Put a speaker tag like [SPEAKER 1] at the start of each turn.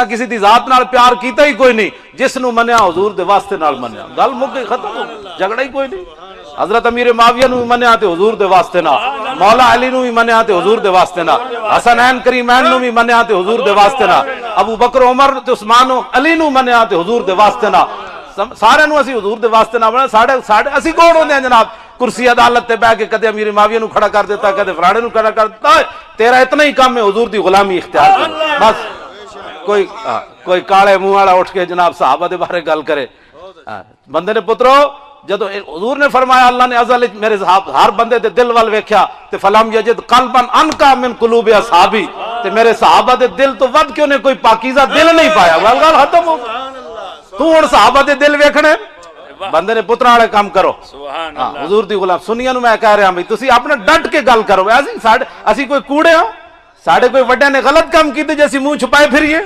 [SPEAKER 1] किसी दी जात नाल प्यार कीता ही कोई नहीं, जिसनू मन्या हुजूर दे वास्ते नाल मन्या, गल मुक गई, खत्म हो गई, झगड़ा ही कोई नहीं। हजरत अमीर माविया नू भी मन्या ते हुजूर दे वास्ते ना, मौला अली नू भी मन्या ते हुजूर दे वास्ते ना, हसनैन करीमैन नू भी मन्या ते हुजूर दे वास्ते ना, अबू बकर उमर ते उस्मान अली नू मन्या ते हुजूर दे वास्ते ना, सारे नू असी हुजूर दे वास्ते ना बना। साडे साडे असी कौन होंदे हैं जनाब? कुर्सी अदालत ते बैठ के कदे अमीर माविया नू खड़ा कर देता, कदे फलाणे नू खड़ा कर देता। तेरा इतना ही काम है हुजूर दी गुलामी इख्तियार कर। बस कोई काले मुंह वाला उठ के जनाब सहाबा दे बारे गल करे। बंदे ने पुत्रो जदों हुजूर ने फरमाया, अल्लाह ने अज़ल मेरे हर बंदे दे दिल वाल वेख्या ते फलम यजिद कल्बन अनका मिन कुलूबि असहाबी, ते मेरे सहाबा दे दिल तो वध के उन्हें कोई पाकीज़ा दिल नहीं पाया। गल खत्म हो गई। तू हुण सहाबा दे दिल वेखणे, बंदे ने पुत्रा वाले काम करो। हुजूर दी गुलाम सुनिया नू मैं कह रहा भाई तुसी अपने डट के गल करो। असी कोई कूड़े हो? साडे कोई वड्डे ने गलत काम कीते जे असी मुंह छुपाए फिरिए?